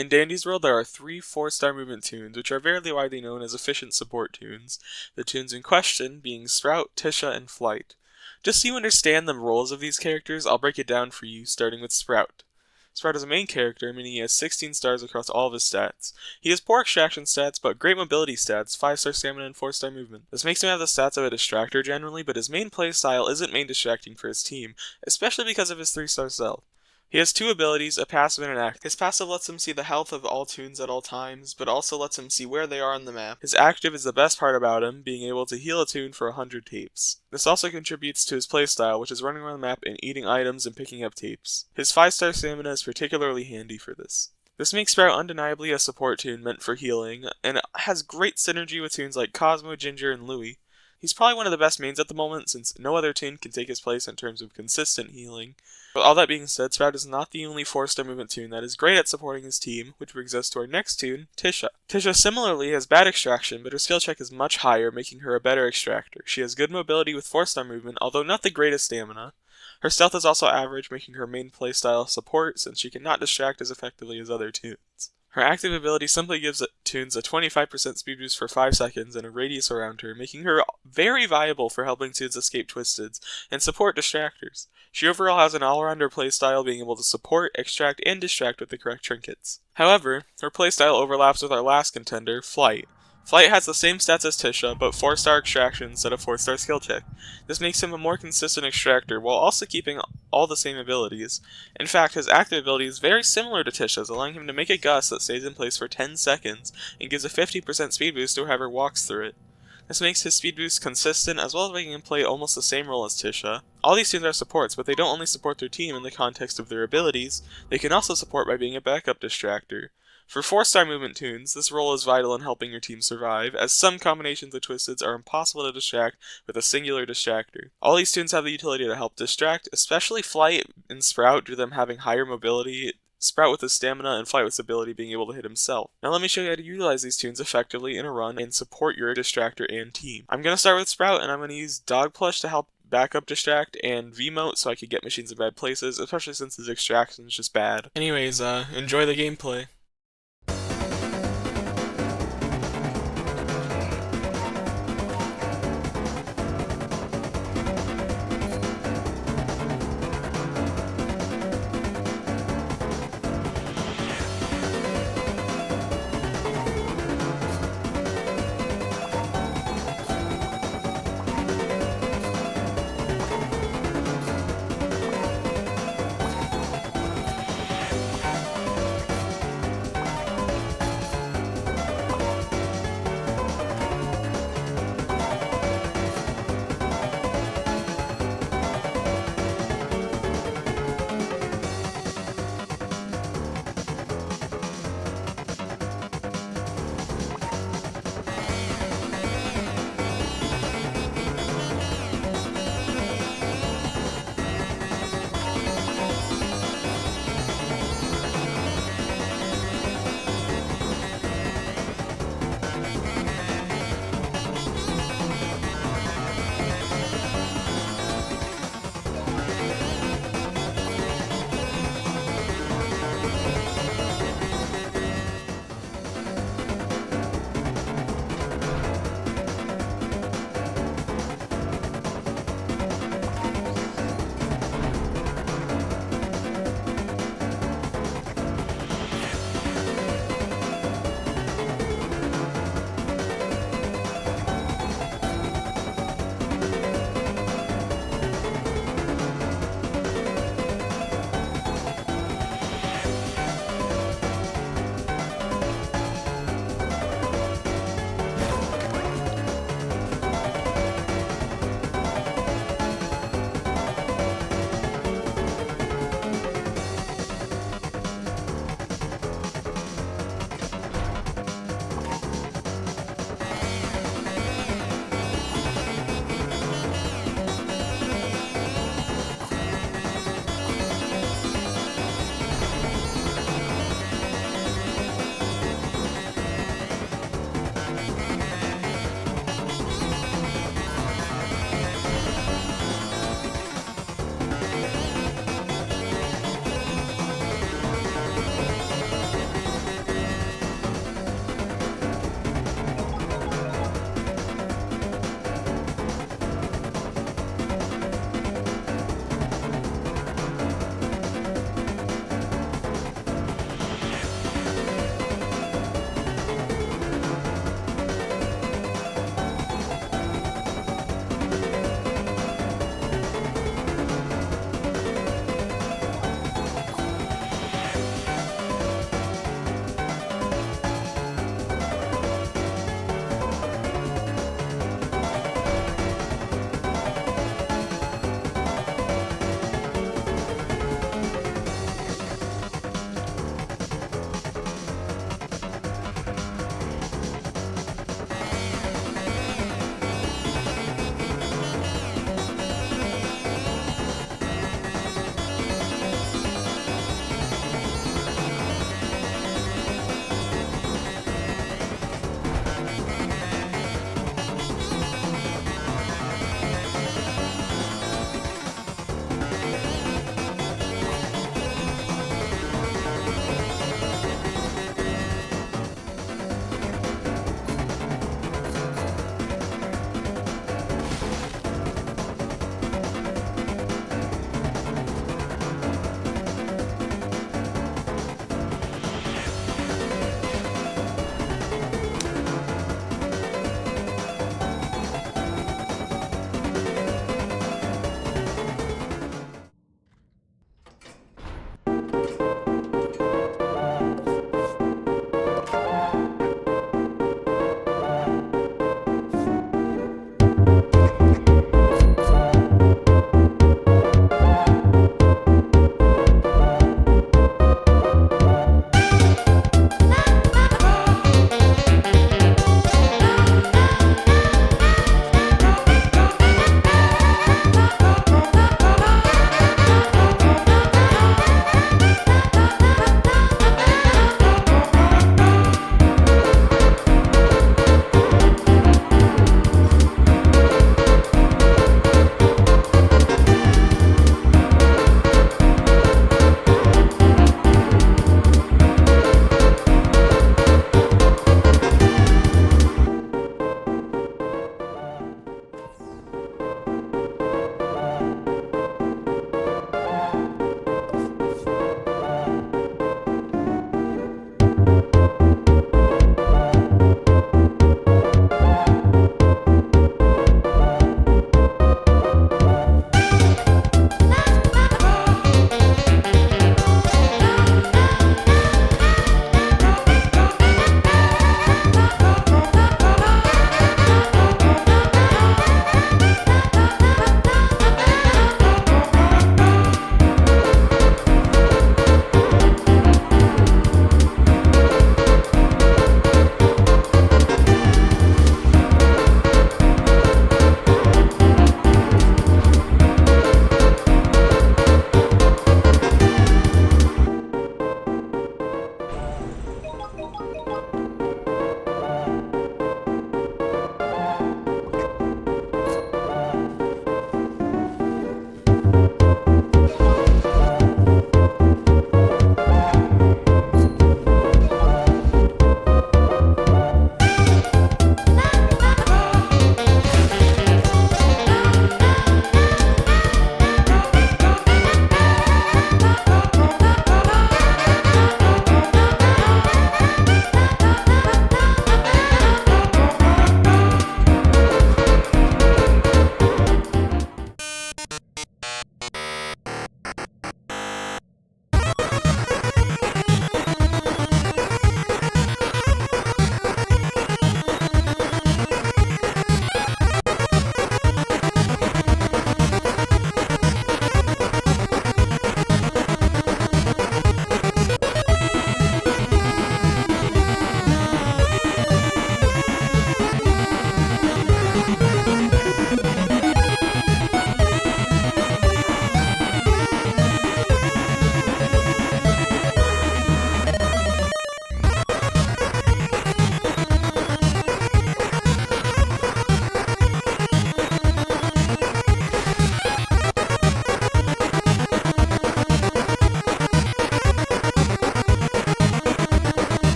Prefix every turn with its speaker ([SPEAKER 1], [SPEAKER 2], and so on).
[SPEAKER 1] In Dandy's world, there are three 4-star movement Toons, which are very widely known as efficient support Toons, the Toons in question being Sprout, Tisha, and Flight. Just so you understand the roles of these characters, I'll break it down for you, starting with Sprout. Sprout is a main character, meaning he has 16 stars across all of his stats. He has poor extraction stats, but great mobility stats, 5-star stamina and 4-star movement. This makes him have the stats of a distractor generally, but his main playstyle isn't main distracting for his team, especially because of his 3-star stealth. He has two abilities, a passive and an active. His passive lets him see the health of all Toons at all times, but also lets him see where they are on the map. His active is the best part about him, being able to heal a Toon for 100 tapes. This also contributes to his playstyle, which is running around the map and eating items and picking up tapes. His 5-star stamina is particularly handy for this. This makes Sprout undeniably a support Toon meant for healing, and has great synergy with Toons like Cosmo, Ginger, and Louie. He's probably one of the best mains at the moment, since no other Toon can take his place in terms of consistent healing. But all that being said, Sprout is not the only 4-star movement Toon that is great at supporting his team, which brings us to our next Toon, Tisha. Tisha similarly has bad extraction, but her skill check is much higher, making her a better extractor. She has good mobility with 4-star movement, although not the greatest stamina. Her stealth is also average, making her main playstyle support, since she cannot distract as effectively as other Toons. Her active ability simply gives Toons a 25% speed boost for 5 seconds and a radius around her, making her very viable for helping Toons escape Twisteds and support distractors. She overall has an all-rounder playstyle, being able to support, extract, and distract with the correct trinkets. However, her playstyle overlaps with our last contender, Flight. Flight has the same stats as Tisha, but 4-star extraction instead of 4-star skill check. This makes him a more consistent extractor, while also keeping all the same abilities. In fact, his active ability is very similar to Tisha's, allowing him to make a gust that stays in place for 10 seconds, and gives a 50% speed boost to whoever walks through it. This makes his speed boost consistent, as well as making him play almost the same role as Tisha. All these Toons are supports, but they don't only support their team in the context of their abilities, they can also support by being a backup distractor. For 4-star movement Toons, this role is vital in helping your team survive, as some combinations of Twisteds are impossible to distract with a singular distractor. All these Toons have the utility to help distract, especially Flight and Sprout due to them having higher mobility, Sprout with his stamina, and Flight with his ability being able to hit himself. Now let me show you how to utilize these Toons effectively in a run and support your distractor and team. I'm going to start with Sprout, and I'm going to use Dog Plush to help backup distract, and V-Mote so I could get machines in bad places, especially since his extraction is just bad. Anyways, enjoy the gameplay.